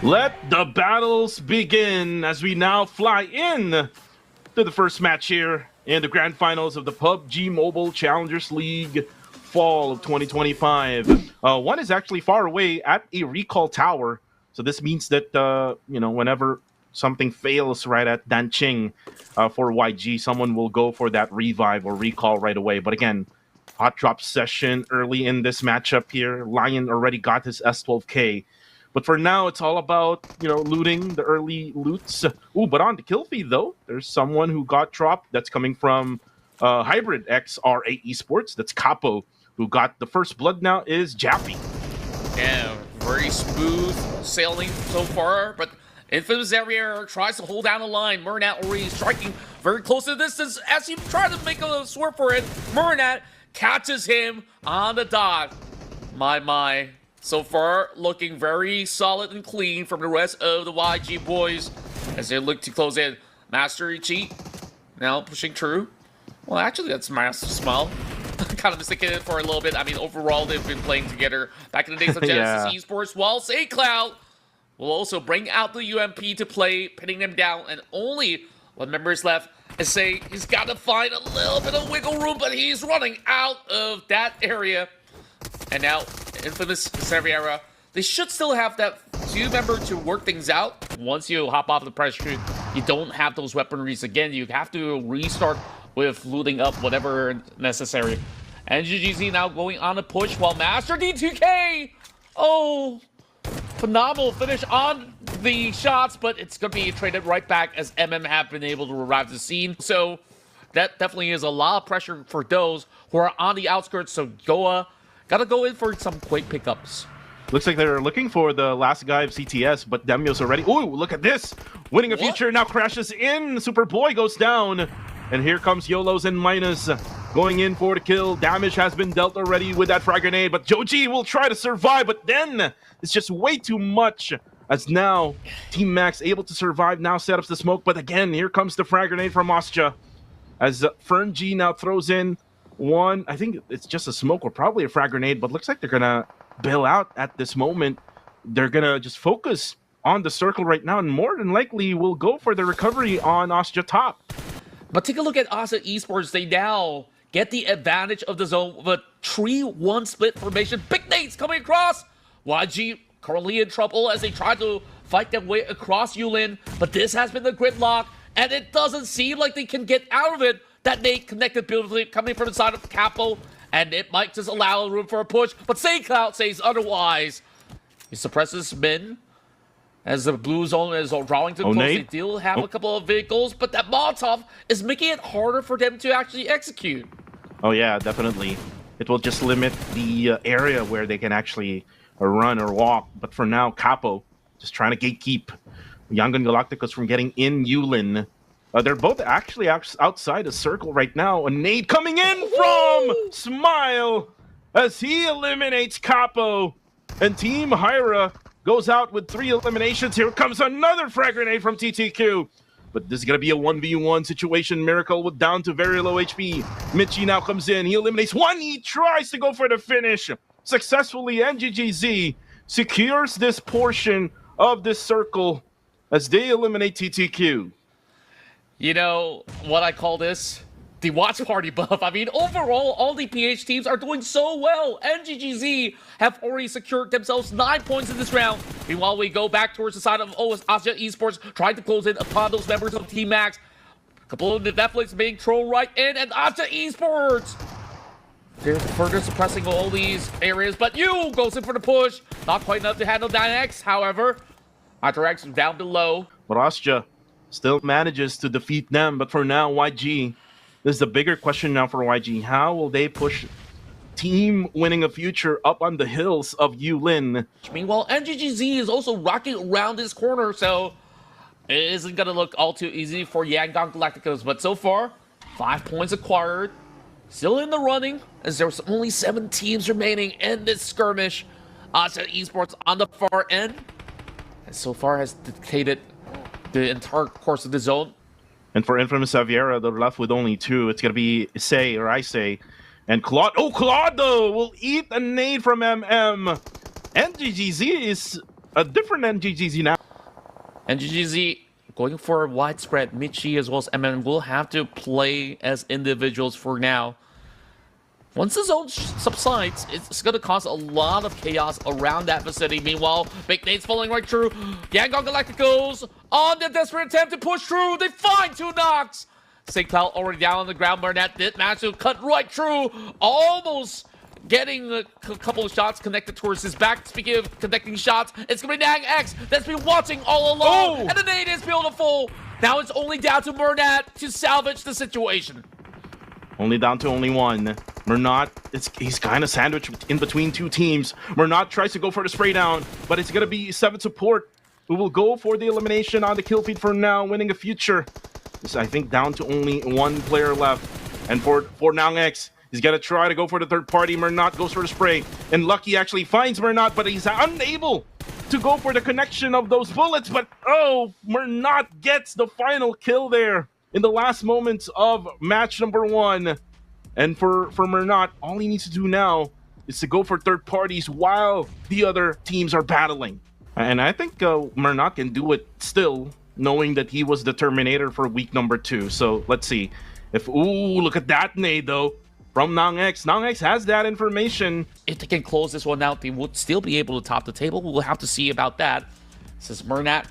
Let the battles begin as we now fly in to the first match here in the grand finals of the PUBG Mobile Challengers League fall of 2025. One is actually far away at a recall tower, so this means that whenever something fails right at Danqing for YG, someone will go for that revive or recall right away. But again, hot drop session early in this matchup here. Lion already got his S12K. But for now, it's all about, looting the early loots. Ooh, but on the kill feed, though, there's someone who got dropped. That's coming from Hybrid XRA Esports. That's Capo, who got the first blood now is Jappy. Yeah, very smooth sailing so far, but Infamous Area tries to hold down the line. Murnat already striking very close to the distance as he tries to make a swerve for it. Murnat catches him on the dot. My. So far, looking very solid and clean from the rest of the YG boys as they look to close in. Master Ichi now pushing through. Well, actually, that's Master Smile. Kind of mistaken it for a little bit. I mean, overall, they've been playing together back in the days of Genesis Esports. While Say Cloud will also bring out the UMP to play, pinning them down, and only one member is left. And Say he's got to find a little bit of wiggle room, but he's running out of that area. And now, Infamous Seviera, they should still have that two-member to work things out. Once you hop off the pressure, you don't have those weaponries again. You have to restart with looting up whatever necessary. And GGZ now going on a push while Master D2K! Oh, phenomenal finish on the shots, but it's going to be traded right back as MM have been able to arrive to the scene. So that definitely is a lot of pressure for those who are on the outskirts. So Goa gotta go in for some quick pickups. Looks like they're looking for the last guy of CTS, but Demio's already... Ooh, look at this! Winning a future now crashes in. Superboy goes down. And here comes YOLO's and Minus going in for the kill. Damage has been dealt already with that frag grenade, but Joji will try to survive, but then it's just way too much. As now, Team Max able to survive, now set up the smoke, but again, here comes the frag grenade from Ostja. As Fern G now throws in one, I think it's just a smoke or probably a frag grenade, but looks like they're gonna bail out at this moment. They're gonna just focus on the circle right now, and more than likely will go for the recovery on Ostja top. But take a look at Ostja Esports. They now get the advantage of the zone with a 3-1 split formation. Big nades coming across. YG currently in trouble as they try to fight their way across Yulin, but this has been the gridlock, and it doesn't seem like they can get out of it. That nade connected beautifully coming from the side of Capo, and it might just allow room for a push, but Say Cloud says otherwise. He suppresses Min as the blue zone is drawing to close. They do have a couple of vehicles, but that Molotov is making it harder for them to actually execute. Oh yeah, definitely. It will just limit the area where they can actually run or walk, but for now, Capo just trying to gatekeep Yangon Galacticos from getting in Yulin. They're both actually outside the circle right now. A nade coming in from Smile as he eliminates Capo. And Team Hyra goes out with 3 eliminations. Here comes another frag grenade from TTQ. But this is going to be a 1v1 situation. Miracle with down to very low HP. Michi now comes in. He eliminates one. He tries to go for the finish. Successfully, NGGZ secures this portion of this circle as they eliminate TTQ. You know what I call this? The watch party buff. I mean, overall, all the PH teams are doing so well. NGGZ have already secured themselves 9 points in this round. Meanwhile, we go back towards the side of Ostja Esports, trying to close in upon those members of Team Max. A couple of the Netflix being thrown right in, and Ostja Esports, they're further suppressing all these areas, but you goes in for the push. Not quite enough to handle Dynax, however. X down below. But Ostja still manages to defeat them, but for now, YG, this is the bigger question now for YG. How will they push team winning a future up on the hills of Yulin? Meanwhile, NGGZ is also rocking around this corner, so it isn't going to look all too easy for Yangon Galacticos. But so far, 5 points acquired. Still in the running, as there's only 7 teams remaining in this skirmish. Ostja Esports on the far end, and so far has dictated the entire course of the zone. And for Infamous Xaviera, they're left with only 2. It's going to be Say or I Say. And Claude. Oh, Claude, though, will eat a nade from MM. NGGZ is a different NGGZ now. And GGZ going for a widespread. Michi as well as MN will have to play as individuals for now. Once the zone subsides, it's going to cause a lot of chaos around that vicinity. Meanwhile, Big Nate's falling right through. Yangon Galacticos on the desperate attempt to push through. They find 2 knocks. St. Cloud already down on the ground. Burnett did manage to cut right through. Almost getting a couple of shots connected towards his back. Speaking of connecting shots, it's going to be Nang X that's been watching all along. Oh! And the nade is beautiful. Now it's only down to Burnett to salvage the situation. Only down to only one. Murnat, he's kind of sandwiched in between 2 teams. Murnat tries to go for the spray down, but it's going to be 7 support who will go for the elimination on the kill feed for now, winning a future. It's, I think, down to only 1 player left. And for Nang X, he's going to try to go for the third party. Murnat goes for the spray. And Lucky actually finds Murnat, but he's unable to go for the connection of those bullets. But, oh, Murnat gets the final kill there in the last moments of match number 1. And for Murnat, all he needs to do now is to go for third parties while the other teams are battling. And I think Murnat can do it still, knowing that he was the Terminator for week number 2. So let's see. If, ooh, look at that nade though from Nang X. Nang X has that information. If they can close this one out, they would still be able to top the table. We'll have to see about that. Since Murnat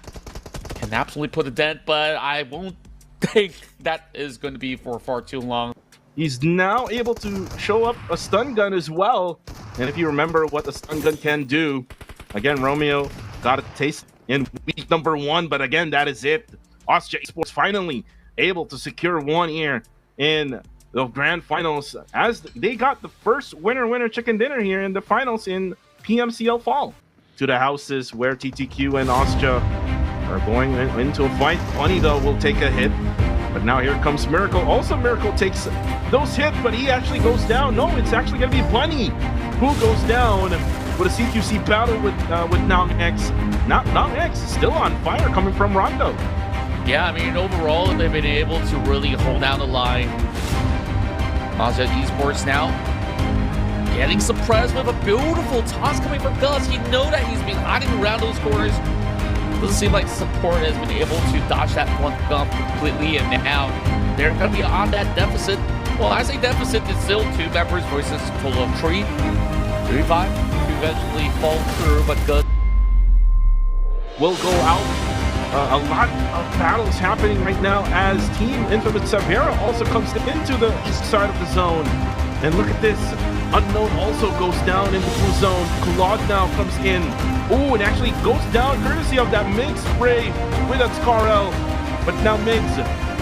can absolutely put a dent, but I won't think that is going to be for far too long. He's now able to show up a stun gun as well. And if you remember what the stun gun can do, again, Romeo got a taste in week number 1, but again, that is it. Austria Esports finally able to secure 1 here in the grand finals as they got the first winner chicken dinner here in the finals in PMCL Fall. To the houses where TTQ and Austria are going into a fight. Bunny, though, will take a hit. But now here comes Miracle. Also, Miracle takes those hits, but he actually goes down. No, it's actually going to be Bunny who goes down with a CQC battle with Nang X. Nang X is still on fire coming from Rondo. Yeah, I mean, overall, they've been able to really hold down the line. Austria Esports now getting suppressed with a beautiful toss coming from Gus. You know that he's been hiding around those corners. Doesn't seem like support has been able to dodge that one bump completely, and now they're going to be on that deficit. Well, I say deficit, it's still 2 members versus a total of 3. 3-5 to eventually fall through, but Gus will go out. A lot of battles happening right now as Team Infamous Severa also comes into the east side of the zone. And look at this. Unknown also goes down into the zone. Claude now comes in. Ooh, and actually goes down courtesy of that Migs spray with Xcarl. But now Migs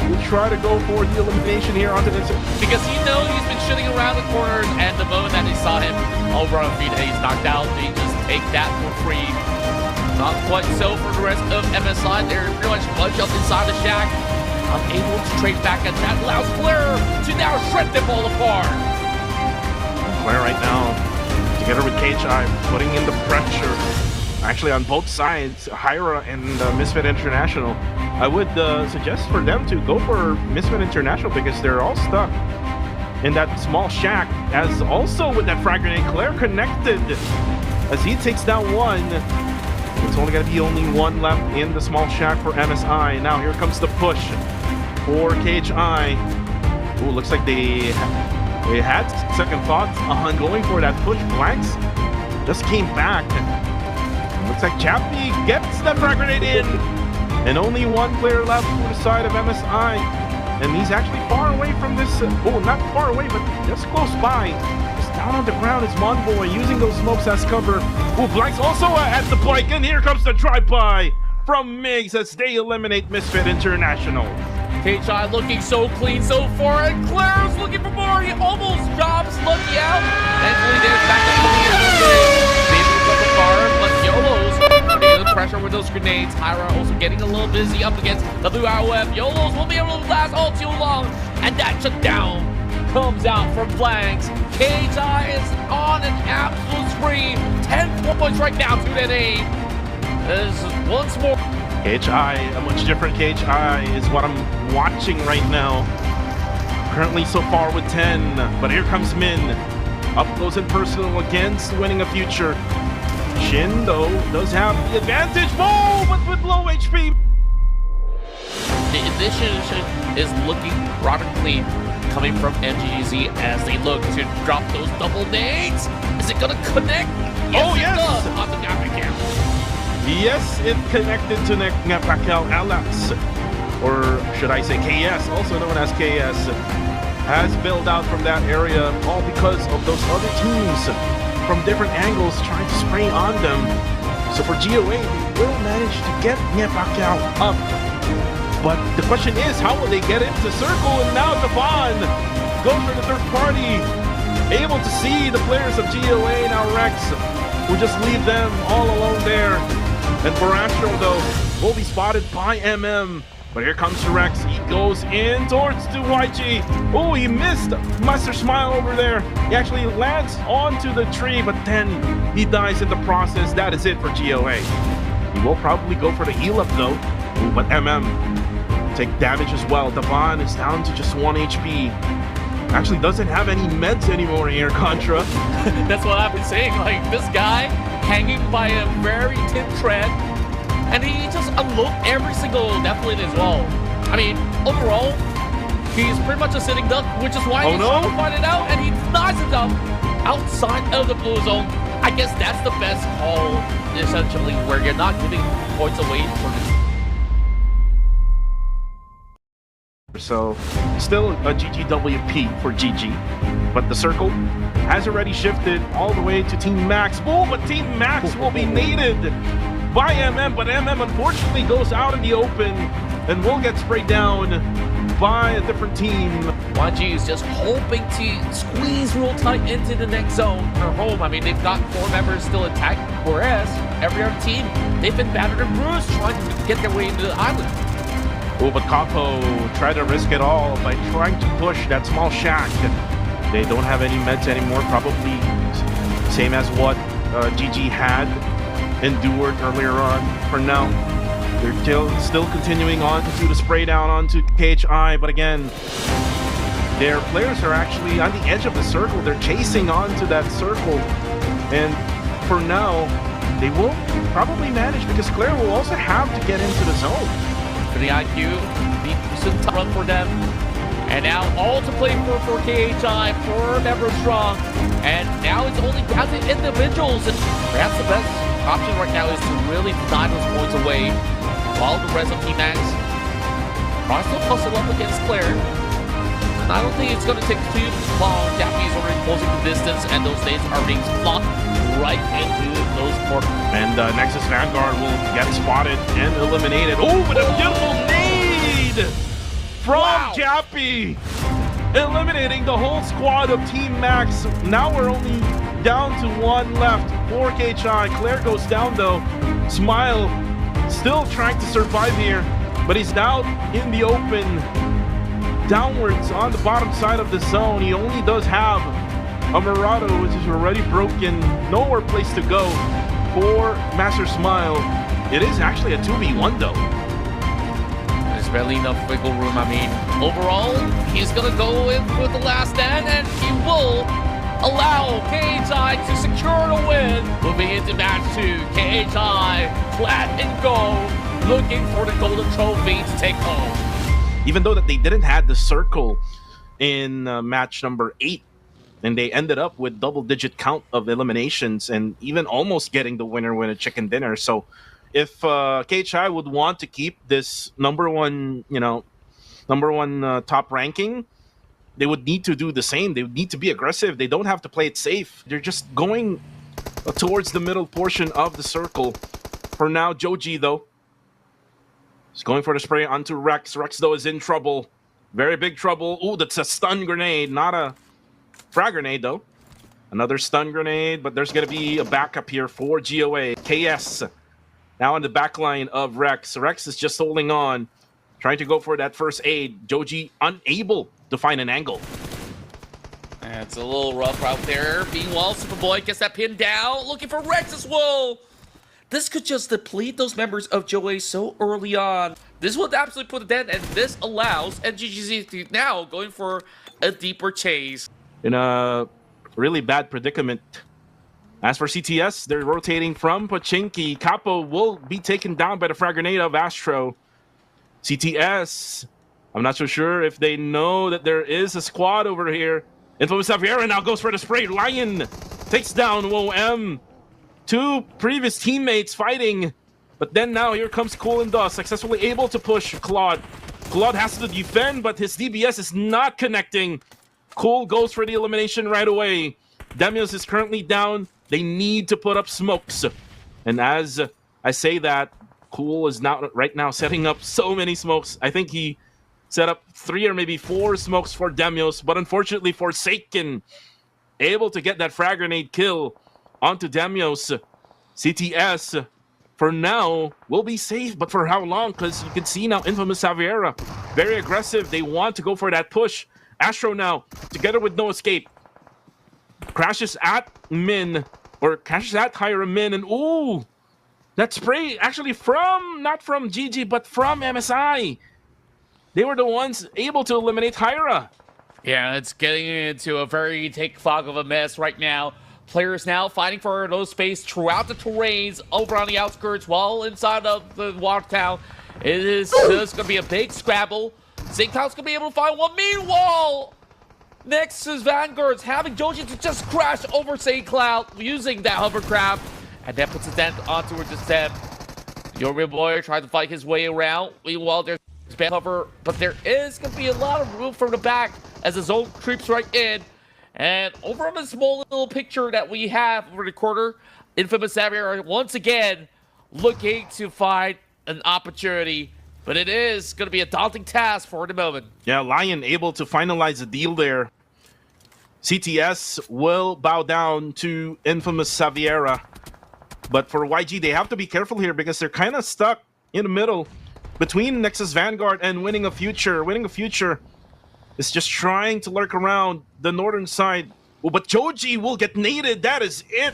will try to go for the elimination here onto this. Because you know he's been shooting around the corners, and the moment that they saw him over on feet and he's knocked out, they just take that for free. Not quite so for the rest of MSI. They're pretty much bunched up inside the shack. Unable to trade back, and that allows Claire to now shred them all apart. Claire right now, together with KHI, putting in the pressure. Actually, on both sides, Hyra and Misfit International. I would suggest for them to go for Misfit International because they're all stuck in that small shack. As also with that frag grenade, Claire connected as he takes down 1. It's only going to be only 1 left in the small shack for MSI. Now here comes the push for KHI. Ooh, looks like they had second thoughts on going for that push. Blanks just came back. Looks like Chappie gets that frag grenade in. And only 1 player left for the side of MSI. And he's actually far away from this. Oh, not far away, but just close by. Down on the ground is Monboy using those smokes as cover. Ooh, Blank's also at the bike, and here comes the drive-by from Migs as they eliminate Misfit International. KHI looking so clean so far, and Claire's looking for more. He almost drops Lucky out. Thankfully, there's back up the maybe from the bar, but YOLO's putting the pressure with those grenades. Hyra also getting a little busy up against the Blue ROF. YOLO's will be able to last all too long, and that shut down comes out from Blanks. KHI is on an absolute spree. 10 points right now to that aid. This is once more. KHI, a much different KHI is what I'm watching right now. Currently so far with 10, but here comes Min. Up close and personal against winning a future. Shin, though, does have the advantage. Oh, but with low HP. The initiation is looking rather clean coming from NGZ as they look to drop those double nades. Is it gonna connect? Oh, yes! It does on the Gabriel. Yes, it connected to Ngapakel Alex, or should I say KS, also known as KS, has built out from that area, all because of those other teams from different angles trying to spray on them. So for GOA, they will manage to get Ngapakel up. But the question is, how will they get into circle? And now Devon goes for the third party, able to see the players of GOA. Now Rex will just leave them all alone there. And for Astro, though, will be spotted by MM. But here comes Rex. He goes in towards to YG. Oh, he missed Master Smile over there. He actually lands onto the tree, but then he dies in the process. That is it for GOA. He will probably go for the heal up, though. Ooh, but MM take damage as well. Devon is down to just 1 HP. Actually doesn't have any meds anymore here, Contra. That's what I've been saying. Like, this guy hanging by a very thin thread, and he just unloaded every single deathblade as well. I mean, overall, he's pretty much a sitting duck, which is why he's trying to find it out, and he denies himself outside of the blue zone. I guess that's the best call, essentially, where you're not giving points away for the. So, still a GGWP for GG, but the circle has already shifted all the way to Team Max. Oh, but Team Max will be naded by MM, but MM unfortunately goes out in the open and will get sprayed down by a different team. YG is just hoping to squeeze real tight into the next zone or home. I mean, they've got 4 members still intact, whereas every other team, they've been battered and bruised trying to get their way into the island. Oh, but Capo tried to risk it all by trying to push that small shack. They don't have any meds anymore, probably same as what GG had endured earlier on. For now, they're still continuing on to do the spray down onto KHI, but again, their players are actually on the edge of the circle. They're chasing onto that circle, and for now, they will probably manage because Claire will also have to get into the zone. For the IQ, decent run for them. And now all to play for KHI, 4 members strong. And now it's only down to individuals. And perhaps the best option right now is to really deny those points away while the rest of Team Max tries to hustle up against Claire. And I don't think it's going to take too long. Japanese are already closing the distance, and those nades are being blocked right into those portals. And Nexus Vanguard will get spotted and eliminated. Oh, but a beautiful nade from Jappy, eliminating the whole squad of Team Max. Now we're only down to 1 left for KHI. Claire goes down though. Smile still trying to survive here, but he's out in the open, downwards on the bottom side of the zone. He only does have a Murado, which is already broken. Nowhere place to go for Master Smile. It is actually a 2v1 though. There's barely enough wiggle room. I mean, overall, he's gonna go in with the last stand, and he will allow KHI to secure the win. Moving into match 2, KHI flat and gold, looking for the golden trophy to take home. Even though that they didn't have the circle in match number 8, and they ended up with double-digit count of eliminations and even almost getting the winner with a chicken dinner. So if KHI would want to keep this number one top ranking, they would need to do the same. They would need to be aggressive. They don't have to play it safe. They're just going towards the middle portion of the circle. For now, Joji, though, is going for the spray onto Rex. Rex, though, is in trouble. Very big trouble. Ooh, that's a stun grenade, not a frag grenade, though. Another stun grenade, but there's going to be a backup here for GOA. KS now in the back line of Rex. Rex is just holding on, trying to go for that first aid. Joji unable to find an angle. It's a little rough out there. Meanwhile, Superboy gets that pin down, looking for Rex as well. This could just deplete those members of GOA so early on. This will absolutely put it dead, and this allows NGGZ to now going for a deeper chase. In a really bad predicament As for CTS, they're rotating from Pachinki. Capo will be taken down by the frag grenade of Astro. CTS, I'm not so sure if they know that there is a squad over here. Infamous Xaviera now goes for the spray. Lion takes down WOM. Two previous teammates fighting. But then now here comes Cool and Dust, successfully able to push Claude. Claude has to defend, but his DBS is not connecting. Cool goes for the elimination right away. Demios is currently down. They need to put up smokes. And as I say that, Cool is now right now setting up so many smokes. I think he set up 3 or maybe 4 smokes for Demios, but unfortunately Forsaken able to get that frag grenade kill onto Demios. CTS for now will be safe, but for how long? Because you can see now Infamous Xaviera very aggressive. They want to go for that push. Astro now together with No Escape crashes at Min, or crashes at Hyra Min, and ooh, that spray actually not from GG, but from MSI. They were the ones able to eliminate Hyra. Yeah, it's getting into a very take fog of a mess right now. Players now fighting for those space throughout the terrains, over on the outskirts, while inside of the water town. It is just going to be a big scrabble. St. Cloud's going to be able to find one. Meanwhile, Nexus Vanguard's having Joji to just crash over St. Cloud using that hovercraft, and that puts a dent onto her descent. Yomi Boy tried to fight his way around. Meanwhile, there's bad cover, but there is going to be a lot of room from the back as the zone creeps right in. And over on the small little picture that we have over the corner, Infamous Xavier once again looking to find an opportunity, but it is going to be a daunting task for the moment. Yeah, Lion able to finalize the deal there. CTS will bow down to Infamous Xaviera. But for YG, they have to be careful here because they're kind of stuck in the middle between Nexus Vanguard and Winning a Future. Winning a Future is just trying to lurk around the northern side. Oh, but Joji will get naded. That is it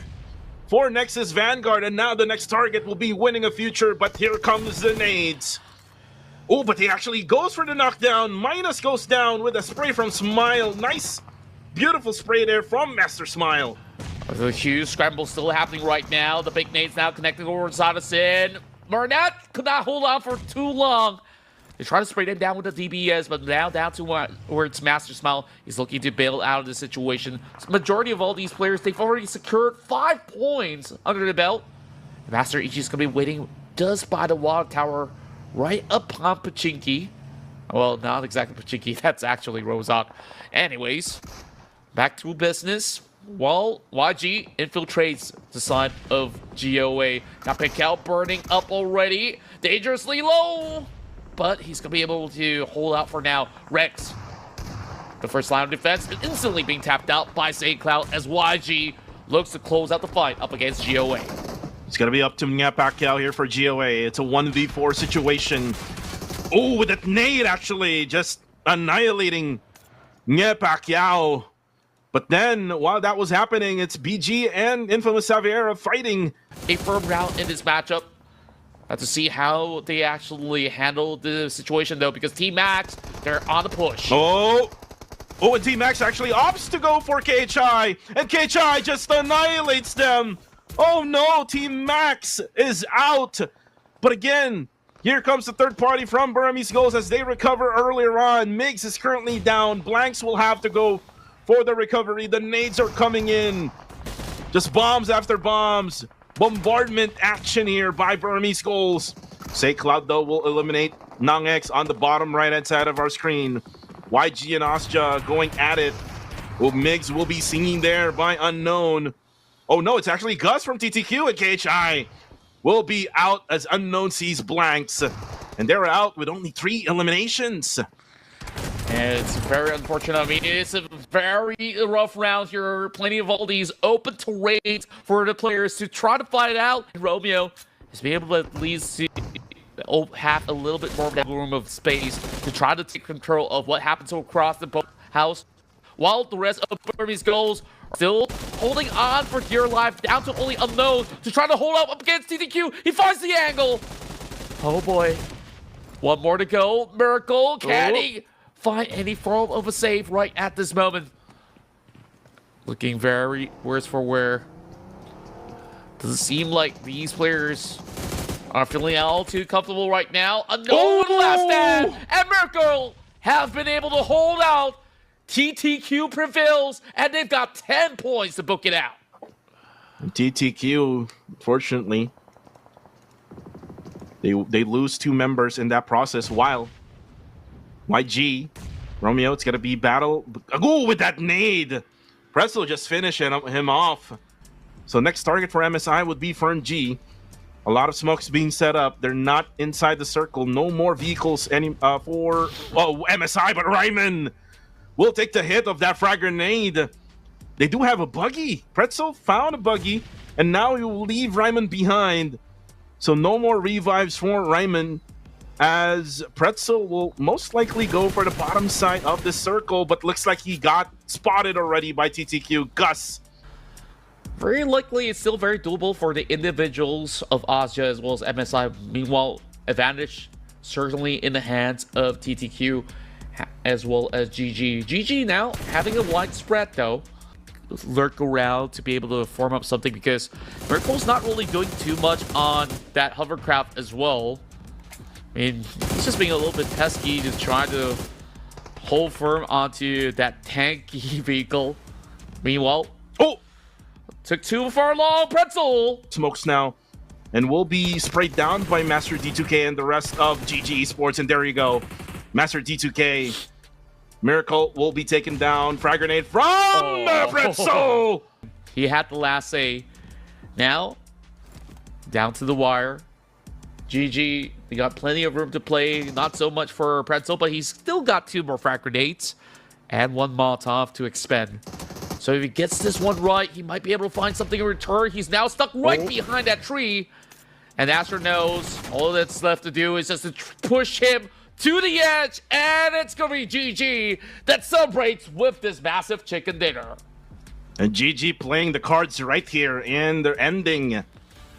for Nexus Vanguard. And now the next target will be Winning a Future. But here comes the nades. Oh, but he actually goes for the knockdown. Minus goes down with a spray from Smile. Nice, beautiful spray there from Master Smile. The huge scramble still happening right now. The big nades now connecting over Zadasin. Marnat could not hold on for too long. They try to spray them down with the DBS, but now down to where it's Master Smile. He's looking to bail out of the situation. The majority of all these players, they've already secured 5 points under the belt. Master Ichi's going to be waiting just by the water tower right upon Pachinki. Well, not exactly Pachinki. That's actually Rozak. Anyways, back to business. Well, YG infiltrates the side of GOA. Got Pikel burning up already. Dangerously low. But he's going to be able to hold out for now. Rex, the first line of defense, instantly being tapped out by St. Cloud as YG looks to close out the fight up against GOA. It's going to be up to Nga Pacquiao here for GOA. It's a 1v4 situation. Oh, with that nade actually just annihilating Nga Pacquiao. But then, while that was happening, it's BG and Infamous Xaviera fighting. A firm round in this matchup. Have to see how they actually handle the situation, though, because Team Max, they're on the push. Oh, and Team Max actually opts to go for KHI, and KHI just annihilates them. Oh no, Team Max is out. But again, here comes the third party from Burmese Goals as they recover earlier on. Migs is currently down. Blanks will have to go for the recovery. The nades are coming in. Just bombs after bombs. Bombardment action here by Burmese Goals. St. Cloud, though, will eliminate Nang X on the bottom right-hand side of our screen. YG and Astja going at it. Oh, Migs will be singing there by Unknown. Oh, no, it's actually Gus from TTQ, and KHI will be out as Unknown sees blanks. And they're out with only 3 eliminations. And it's very unfortunate. I mean, it's a very rough round here. Plenty of all these open terrains for the players to try to fight it out. And Romeo is being able to at least have a little bit more of that room of space to try to take control of what happens across the house, while the rest of Burmese Goals are still holding on for dear life, down to only Unknown to try to hold up against TTQ. He finds the angle. Oh boy. One more to go. Miracle. Can he find any form of a save right at this moment? Looking very worse for wear. Doesn't seem like these players are feeling all too comfortable right now. No one last stand, and Miracle have been able to hold out. TTQ prevails, and they've got 10 points to book it out. TTQ, fortunately, they lose 2 members in that process, while YG, Romeo, it's going to be battle. Go with that nade. Pretzel just finishing him off. So next target for MSI would be Fern G. A lot of smokes being set up. They're not inside the circle. No more vehicles for MSI, but Ryman will take the hit of that frag grenade. They do have a buggy. Pretzel found a buggy, and now he will leave Ryman behind. So no more revives for Ryman, as Pretzel will most likely go for the bottom side of the circle, but looks like he got spotted already by TTQ. Gus. Very likely, it's still very doable for the individuals of Asia as well as MSI. Meanwhile, advantage certainly in the hands of TTQ as well as GG. GG now having a wide spread though. Lurk around to be able to form up something, because Miracle's not really doing too much on that hovercraft as well. I mean, he's just being a little bit pesky to try to hold firm onto that tanky vehicle. Meanwhile, took too far long. Pretzel Smokes now, and will be sprayed down by Master D2K and the rest of GG Esports. And there you go, Master D2K. Miracle will be taken down. Frag grenade from Pretzel. He had the last say. Now, down to the wire. GG, they got plenty of room to play. Not so much for Pretzel, but he's still got 2 more frag grenades and 1 Molotov to expend. So if he gets this one right, he might be able to find something in return. He's now stuck right behind that tree. And Asher knows all that's left to do is just to push him to the edge. And it's going to be GG that celebrates with this massive chicken dinner. And GG playing the cards right here in the ending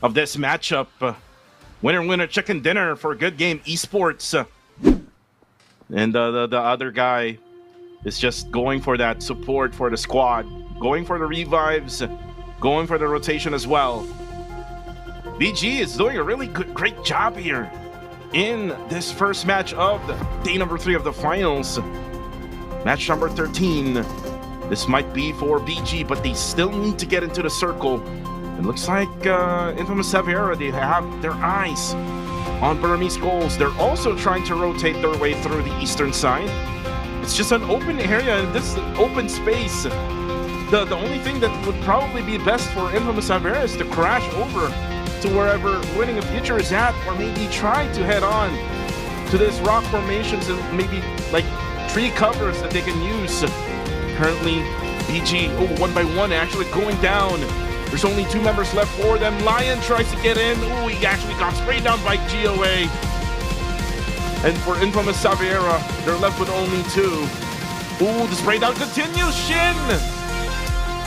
of this matchup. Winner, winner, chicken dinner for a good game, Esports. And the other guy is just going for that support for the squad, going for the revives, going for the rotation as well. BG is doing a really great job here in this first match of day number 3 of the finals. Match number 13. This might be for BG, but they still need to get into the circle. It looks like Infamous Savera, they have their eyes on Burmese goals. They're also trying to rotate their way through the eastern side. It's just an open area, and this open space. The only thing that would probably be best for Infamous Savera is to crash over to wherever Winning a Future is at, or maybe try to head on to this rock formations and maybe like tree covers that they can use. Currently, BG, 1 by 1, actually going down. There's only 2 members left for them. Lion tries to get in. He actually got sprayed down by GOA. And for Infamous Savera, they're left with only 2. The spray down continues. Shin!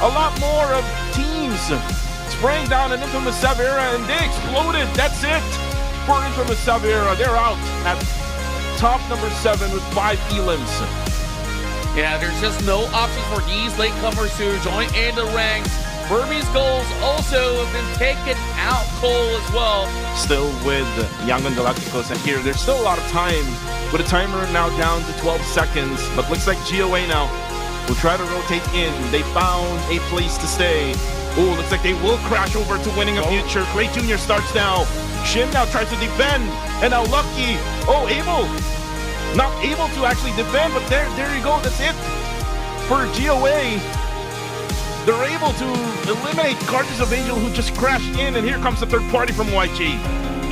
A lot more of teams spraying down an Infamous Savera, and they exploded. That's it for Infamous Savera. They're out at top number 7 with 5 elims. Yeah, there's just no options for these latecomers to join in the ranks. Burmese goals also have been taken out cold as well. Still with Young and Galacticos, and here there's still a lot of time, with a timer now down to 12 seconds. But looks like GOA now will try to rotate in. They found a place to stay. Looks like they will crash over to Winning a Future. Gray Jr. starts now. Shin now tries to defend, and now Lucky, not able to actually defend, but there you go, that's it for GOA. They're able to eliminate Guardians of Angel, who just crashed in, and here comes the third party from YG.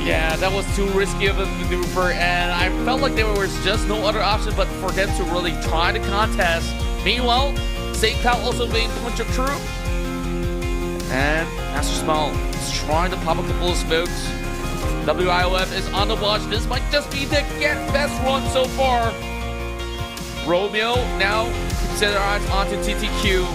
Yeah, that was too risky of a maneuver, and I felt like there was just no other option but for them to really try to contest. Meanwhile, St. Pal also being punch of crew. And Master Smile is trying to pop a couple of smokes. WIOF is on the watch. This might just be the best run so far. Romeo now keeps their eyes onto TTQ.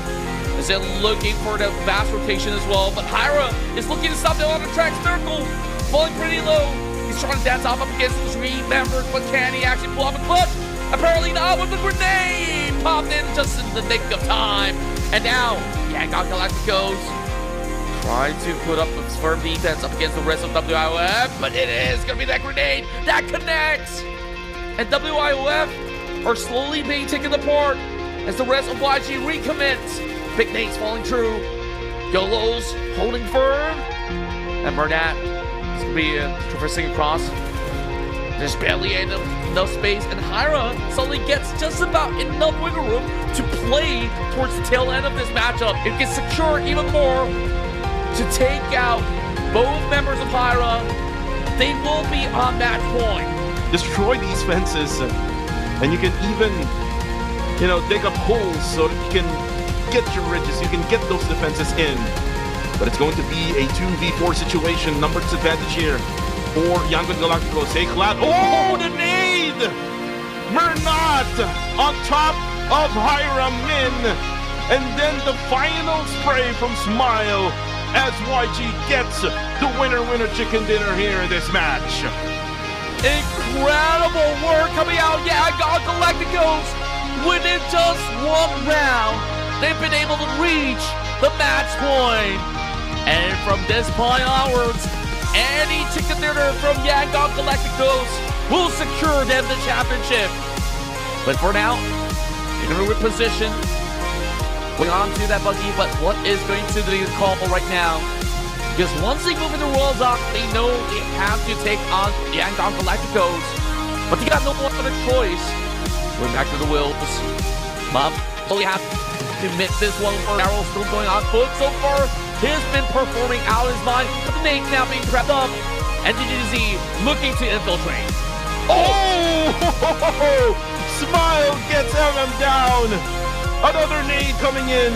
Is then looking for the fast rotation as well, but Hyra is looking to stop them on the track circle, falling pretty low. He's trying to dance off up against the 3 members, but can he actually pull off a clutch? Apparently not, with the grenade popped in just in the nick of time. And now, Galacticos Trying to put up a firm defense up against the rest of WIOF, but it is going to be that grenade that connects. And WIOF are slowly being taken apart as the rest of YG recommits. Big nades falling true. YOLO's holding firm. And Murnat is going to be traversing across. There's barely enough space, and Hyra suddenly gets just about enough wiggle room to play towards the tail end of this matchup. It can secure even more to take out both members of Hyra. They will be on match point. Destroy these fences, and you can even, dig up holes so that you can get your ridges, you can get those defenses in. But it's going to be a 2v4 situation, number disadvantage here for Yangon Galacticos. Hey, Cloud. Oh, the nade! Murnat on top of Hyra Min. And then the final spray from Smile as YG gets the winner chicken dinner here in this match. Incredible work coming out. Yangon Galacticos within just one round. They've been able to reach the match point. And from this point onwards, any chicken dinner from Yangon Galacticos will secure them the championship. But for now, in a good position, going on to that buggy, but what is going to be the call right now? Because once they move into Royal Dock, they know they have to take on Yangon Galacticos. But they got no other choice. Going back to the Wills. Bob only have to admit this one for Arrow still going on foot so far. He's been performing out of his mind, but the nade now being prepped up. And DGZ looking to infiltrate. Oh! Smile gets MM down. Another nade coming in.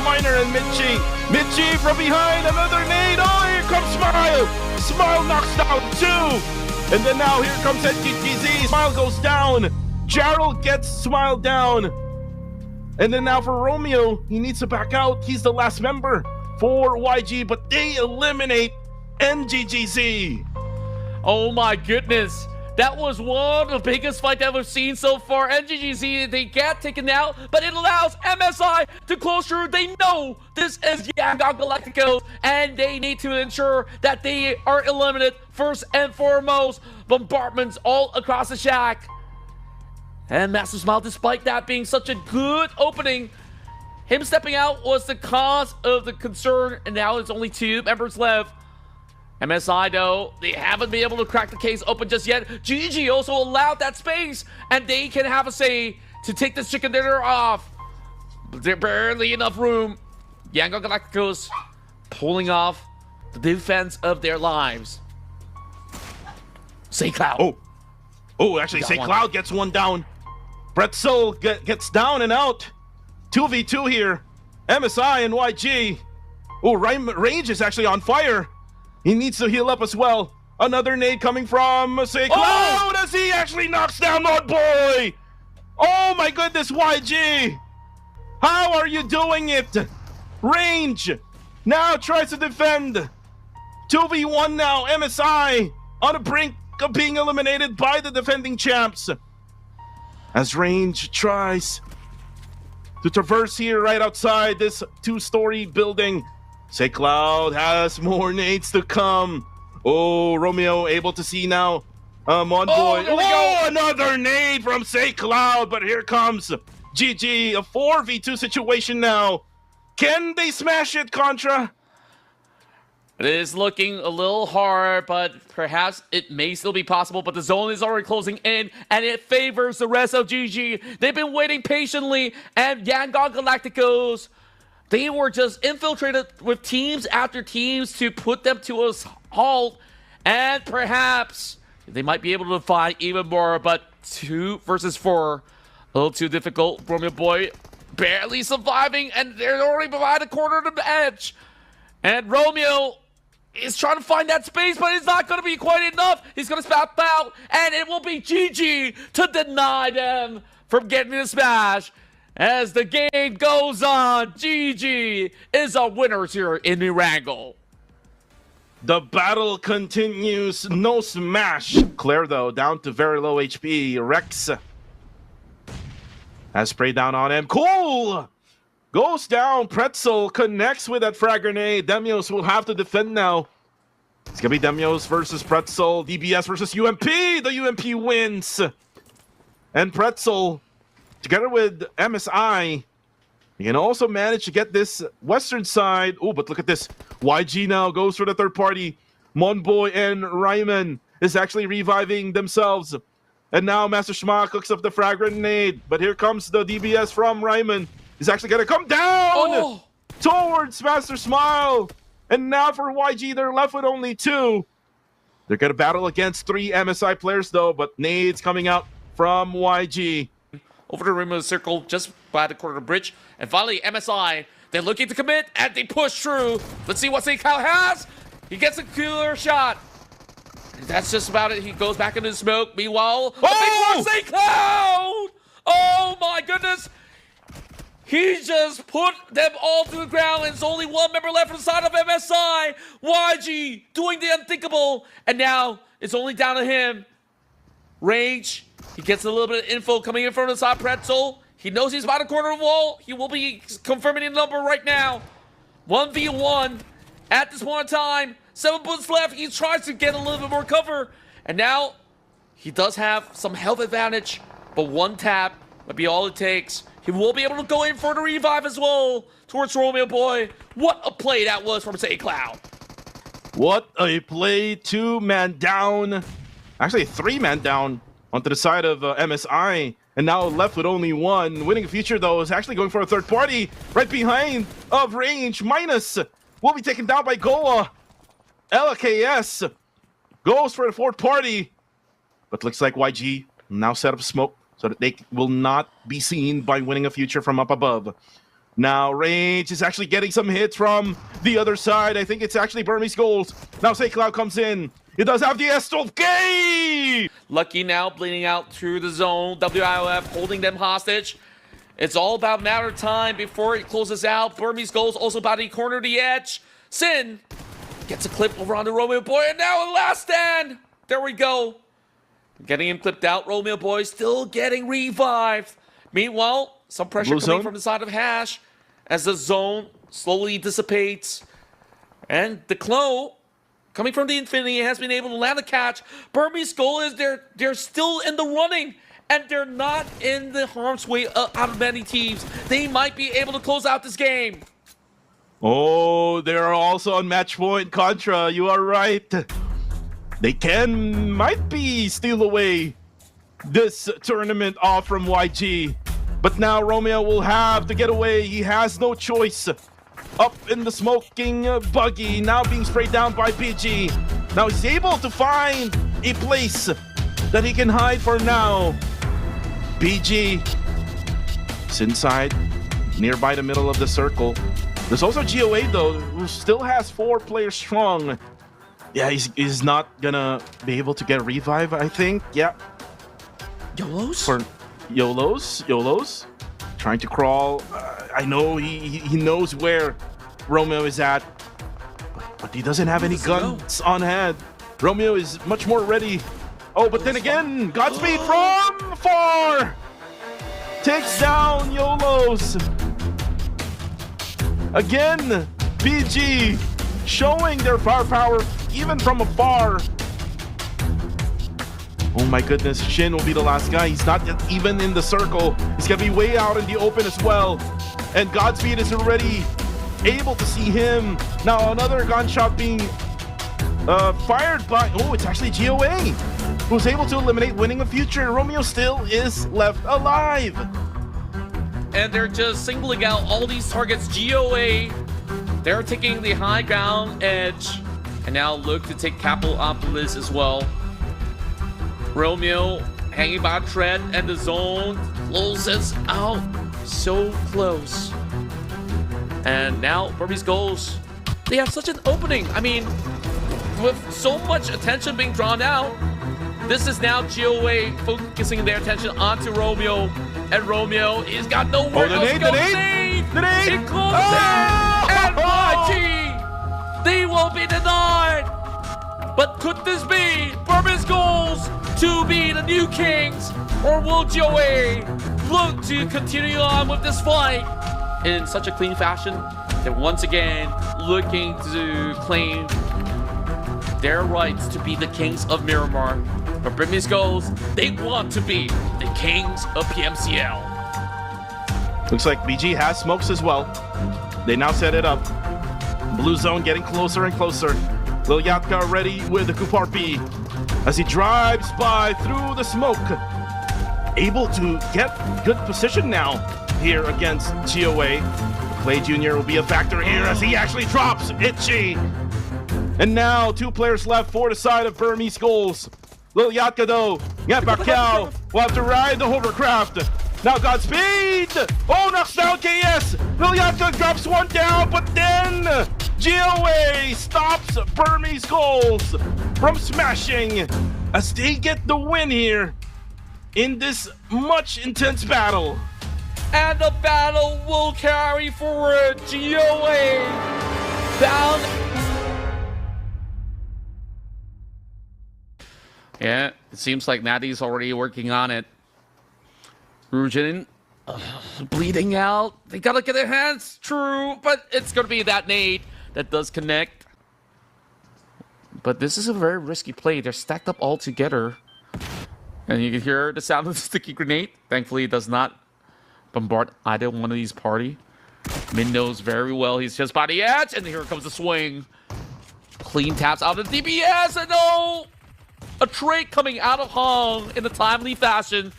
Miner and Mitchie. Mitchie from behind. Another nade. Oh, here comes Smile. Smile knocks down two. And then now here comes NGTZ. Smile goes down. Jarrell gets Smile down. And then now for Romeo, he needs to back out. He's the last member for YG, but they eliminate NGGZ. Oh my goodness. That was one of the biggest fights that we've seen so far. NGGZ, they get taken out, but it allows MSI to close through. They know this is Yangon Galacticos, and they need to ensure that they are eliminated first and foremost. Bombardments all across the shack. And Master Smile, despite that being such a good opening, him stepping out was the cause of the concern, and now there's only two members left. MSI, though, they haven't been able to crack the case open just yet. GG also allowed that space, and they can have a say to take this chicken dinner off. But there's barely enough room. Yangon Galacticos pulling off the defense of their lives. Say Cloud. Oh, actually, Say Cloud gets one down. Bretzel gets down and out. 2v2 here. MSI and YG. Oh, Range is actually on fire. He needs to heal up as well. Another nade coming from Say Cloud as he actually knocks down Odd Boy. Oh my goodness, YG. How are you doing it? Range now tries to defend. 2v1 now. MSI on the brink of being eliminated by the defending champs. As Range tries to traverse here right outside this two-story building. Say Cloud has more nades to come. Oh, Romeo able to see now. Mon Boy. Oh, another nade from Say Cloud, but here comes GG. A 4v2 situation now. Can they smash it, Contra? It is looking a little hard, but perhaps it may still be possible, but the zone is already closing in, and it favors the rest of GG. They've been waiting patiently, and Yangon Galacticos, they were just infiltrated with teams after teams to put them to a halt, and perhaps they might be able to fight even more, but 2 versus 4, a little too difficult. Romeo Boy barely surviving, and they're already behind a corner of the edge. And Romeo is trying to find that space, but it's not going to be quite enough. He's going to spap out, and it will be GG to deny them from getting the smash. As the game goes on, GG is our winners here in Mirangle. The battle continues. No smash. Claire, though, down to very low HP. Rex has sprayed down on him. Cool! Goes down. Pretzel connects with that frag grenade. Demios will have to defend now. It's going to be Demios versus Pretzel. DBS versus UMP. The UMP wins. And Pretzel, together with MSI, you can also manage to get this western side. Oh, but look at this. YG now goes for the third party. Monboy and Ryman is actually reviving themselves. And now Master Schma cooks up the frag grenade. But here comes the DBS from Ryman. He's actually going to come down towards Master Smile. And now for YG, they're left with only 2. They're going to battle against 3 MSI players, though. But nades coming out from YG. Over the rim of the circle, just by the corner of the bridge. And finally, MSI, they're looking to commit, and they push through. Let's see what St. Cloud has. He gets a killer shot. And that's just about it. He goes back into the smoke. Meanwhile, a big St. Cloud! Oh my goodness! He just put them all to the ground, and there's only one member left on the side of MSI. YG doing the unthinkable, and now it's only down to him. Rage, he gets a little bit of info coming in from the side. Pretzel, he knows he's by the corner of the wall. He will be confirming the number right now. 1v1 at this point in time. 7 bullets left. He tries to get a little bit more cover, and now he does have some health advantage, but one tap might be all it takes. He will be able to go in for the revive as well towards Romeo Boy. What a play that was from St. Cloud. What a play. 2-man down. Actually, 3-man down onto the side of MSI. And now left with only 1. Winning a future, though, is actually going for a third party. Right behind of range. Minus will be taken down by Goa. LKS goes for the fourth party. But looks like YG now set up smoke so that they will not be seen by winning a future from up above. Now Rage is actually getting some hits from the other side. I think it's actually Burmese goals. Now St. Cloud comes in. It does have the S12K! Lucky now bleeding out through the zone. WIOF holding them hostage. It's all about a matter of time before it closes out. Burmese goals also about to corner the edge. Sin gets a clip over on the Romeo Boy, and now a last stand. There we go. Getting him clipped out. Romeo Boy still getting revived. Meanwhile, some pressure Blue coming zone from the side of Hash as the zone slowly dissipates. And the Clo, coming from the Infinity, has been able to land a catch. Burmese goal is they're still in the running, and they're not in the harm's way out of many teams. They might be able to close out this game. Oh, they're also on match point. Contra, you are right. They might be steal away this tournament off from YG. But now Romeo will have to get away. He has no choice. Up in the smoking buggy, now being sprayed down by PG. Now he's able to find a place that he can hide for now. PG is inside, nearby the middle of the circle. There's also GOA though, who still has 4 players strong. Yeah, he's not gonna be able to get a revive, I think. Yeah. YOLOs? For YOLOs. Trying to crawl. I know he knows where Romeo is at, but he doesn't have any guns on hand. Romeo is much more ready. Oh, but then again, Godspeed from far takes down YOLOs. Again, PG showing their firepower even from afar. Oh my goodness, Shin will be the last guy. He's not even in the circle. He's gonna be way out in the open as well. And Godspeed is already able to see him. Now another gunshot being fired by, oh, it's actually GOA, who's able to eliminate winning a future. Romeo still is left alive. And they're just singling out all these targets. GOA, they're taking the high ground edge, and now look to take Capitalopolis as well. Romeo hanging by a thread, and the zone closes out so close. And now Burmese goals, they have such an opening. I mean, with so much attention being drawn out, this is now GOA focusing their attention onto Romeo, and Romeo has got nowhere else to go. The nade! It closes and YG, they will be denied. But could this be Burmese goals to be the new kings, or will GOA look to continue on with this fight? in such a clean fashion. They're once again looking to claim their rights to be the kings of Miramar. But Burmese Goals, they want to be the kings of PMCL. Looks like BG has smokes as well. They now set it up. Blue zone getting closer and closer. Lil Yatka ready with the Kuparpi as he drives by through the smoke. Able to get good position now here against GOA. Clay Jr. will be a factor here as he actually drops Itchy. And now 2 players left for the side of Burmese Goals. Lil Yatka though, Bakal will have to ride the hovercraft. Now Godspeed! Oh, knocks down KS! Lil Yatka drops one down, but then GOA stops Burmese Goals from smashing as they get the win here in this much intense battle. And the battle will carry forward. GOA down. Yeah, it seems like Natty's already working on it. Rujin bleeding out. They gotta get their hands true, but it's gonna be that nade that does connect. But this is a very risky play. They're stacked up all together. And you can hear the sound of the sticky grenade. Thankfully, it does not bombard either one of these party. Min knows very well he's just by the edge, and here comes the swing. Clean taps out of the DBS, and no! A trade coming out of Hong in a timely fashion.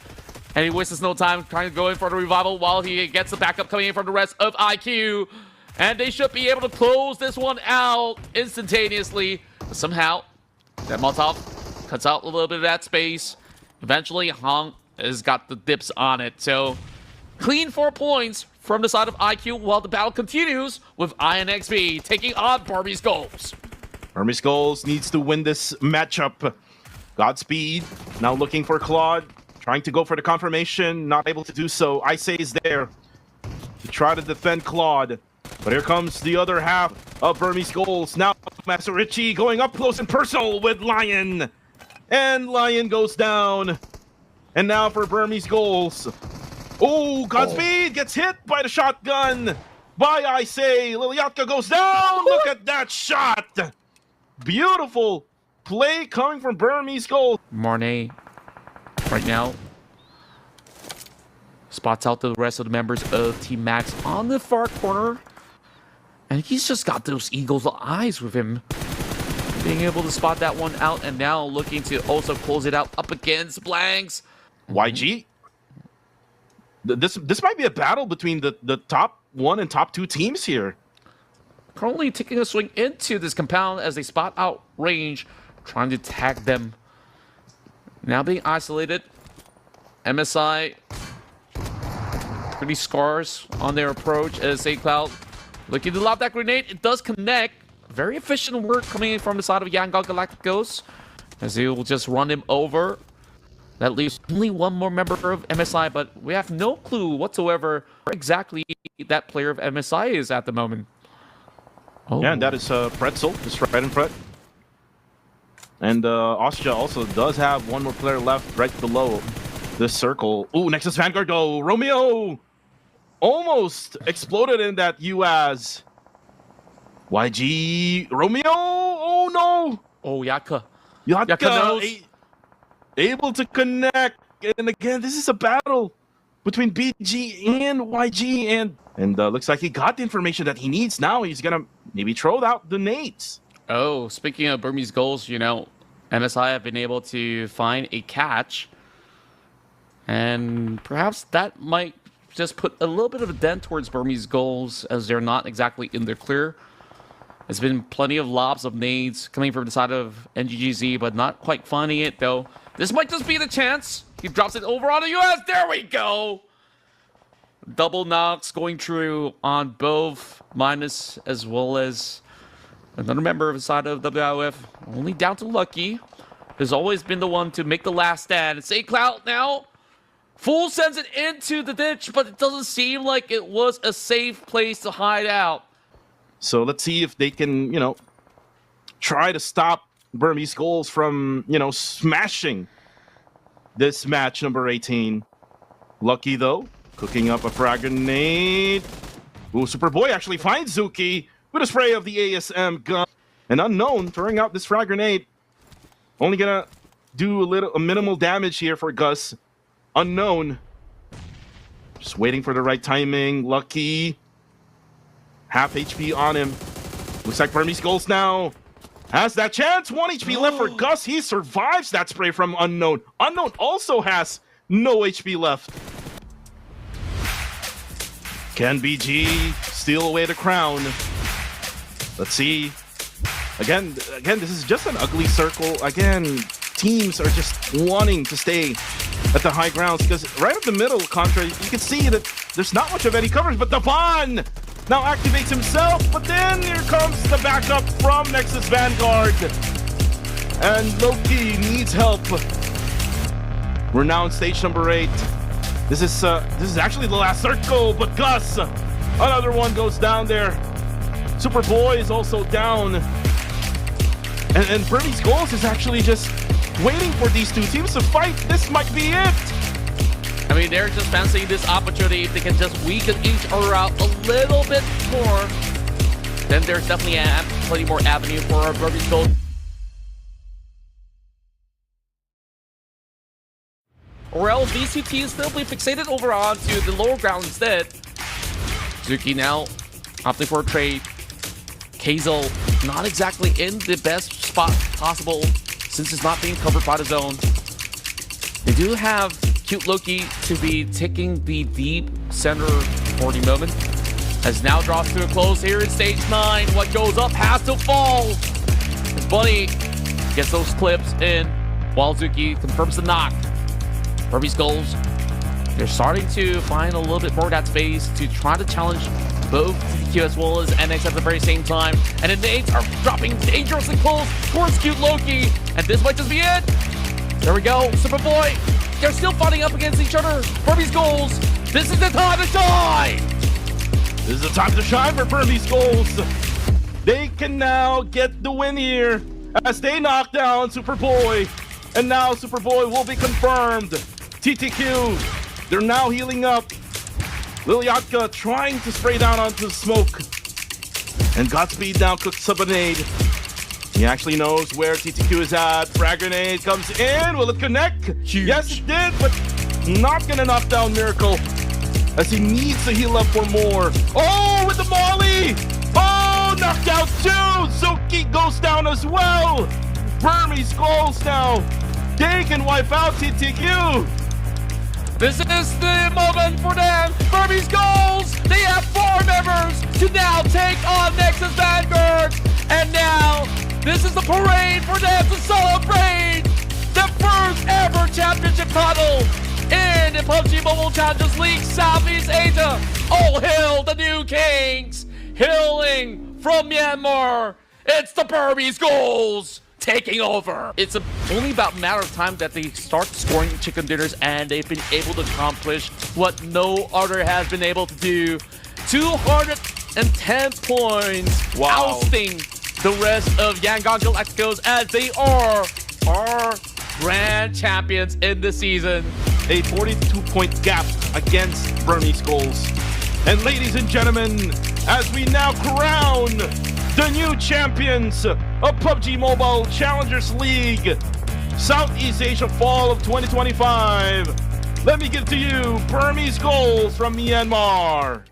And he wastes no time trying to go in for the revival while he gets the backup coming in from the rest of IQ. And they should be able to close this one out instantaneously. But somehow, that Molotov cuts out a little bit of that space. Eventually, Hong has got the dips on it. So, clean 4 points from the side of IQ while the battle continues with INXB taking on Burmese Goals. Burmese Goals needs to win this matchup. Godspeed now looking for Claude. Trying to go for the confirmation, not able to do so. Ice is there to try to defend Claude. But here comes the other half of Burmese Goals. Now Master Richie going up close and personal with Lion. And Lion goes down. And now for Burmese Goals. Oh, Godspeed gets hit by the shotgun by Ice. Liliatka goes down. Look at that shot. Beautiful play coming from Burmese Goals. Marnay right now spots out the rest of the members of Team Max on the far corner, and he's just got those eagle's eyes with him, being able to spot that one out, and now looking to also close it out up against Blanks. YG, this might be a battle between the top 1 and top 2 teams here. Currently taking a swing into this compound as they spot out range, trying to tag them. Now being isolated, MSI pretty scarce on their approach as A-Cloud looking to lob that grenade. It does connect. Very efficient work coming in from the side of Yangon Galacticos as he will just run him over. That leaves only one more member of MSI, but we have no clue whatsoever where exactly that player of MSI is at the moment. Oh. Yeah, and that is Pretzel, just right in front. And Austria also does have one more player left right below this circle. Ooh, Nexus Vanguard though. Romeo almost exploded in that UAS. YG Romeo. Oh no. Oh, Yatka. Yatka knows. Able to connect. And again, this is a battle between BG and YG. And looks like he got the information that he needs now. He's going to maybe throw out the nades. Oh, speaking of Burmese Goals, you know, MSI have been able to find a catch. And perhaps that might just put a little bit of a dent towards Burmese Goals as they're not exactly in their clear. There's been plenty of lobs of nades coming from the side of NGGZ, but not quite finding it, though. This might just be the chance. He drops it over on the US. There we go. Double knocks going through on both Minus as well as another member of the side of WIF. Only down to Lucky. Has always been the one to make the last stand. It's A-Cloud now. Fool sends it into the ditch, but it doesn't seem like it was a safe place to hide out. So let's see if they can, you know, try to stop Burmese Goals from, you know, smashing this match number 18. Lucky, though, cooking up a frag grenade. Ooh, Superboy actually finds Zuki with a spray of the ASM gun. And Unknown throwing out this frag grenade. Only gonna do a minimal damage here for Gus. Unknown. Just waiting for the right timing. Lucky. Half HP on him. Looks like Burmese Goals now has that chance. 1 HP left for Gus. He survives that spray from Unknown. Unknown also has no HP left. Can BG steal away the crown? Let's see. Again, this is just an ugly circle. Again, teams are just wanting to stay at the high grounds because right up the middle, Contra, you can see that there's not much of any coverage, but Devon now activates himself, but then here comes the backup from Nexus Vanguard. And Loki needs help. We're now on stage number 8. This is actually the last circle, but Gus, another one goes down there. Superboy is also down. And Burmese Goals is actually just waiting for these two teams to fight. This might be it. I mean, they're just fancying this opportunity. If they can just weaken each other out a little bit more, then there's definitely plenty more avenue for Burmese Goals. Or else these two teams still be fixated over onto the lower ground instead. Zuki now opting for a trade. Kazel not exactly in the best spot possible since it's not being covered by the zone. They do have Cute Loki to be taking the deep center for the moment. As now draws to a close here in stage 9. What goes up has to fall. As Bunny gets those clips in while Zuki confirms the knock. Burmese Goals, they're starting to find a little bit more of that space to try to challenge both TTQ as well as NX at the very same time. And the nades are dropping dangerously close towards Cute Loki. And this might just be it. There we go. Superboy, they're still fighting up against each other. Burmese Goals, this is the time to shine. This is the time to shine for Burmese Goals. They can now get the win here as they knock down Superboy. And now Superboy will be confirmed. TTQ, they're now healing up. Lilyatka trying to spray down onto the smoke. And Godspeed now cooks up a nade. He actually knows where TTQ is at. Frag grenade comes in. Will it connect? Huge. Yes, it did, but not gonna knock down Miracle as he needs to heal up for more. Oh, with the Molly! Oh, knocked out too! Zuki goes down as well! Burmese Goals now. They can wipe out TTQ. This is the moment for them. Burmese Goals, they have 4 members to now take on Nexus Vanguard. And now, this is the parade for them to celebrate the first ever championship title in the PUBG Mobile Challengers League Southeast Asia. All hail the new kings, hailing from Myanmar. It's the Burmese Goals taking over. It's only about a matter of time that they start scoring chicken dinners, and they've been able to accomplish what no other has been able to do. 210 points, wow. ousting the rest of Yangon Galacticos as they are our grand champions in the season. A 42-point gap against Burmese Goals. And ladies and gentlemen, as we now crown the new champions of PUBG Mobile Challengers League Southeast Asia Fall of 2025. Let me give to you Burmese Goals from Myanmar.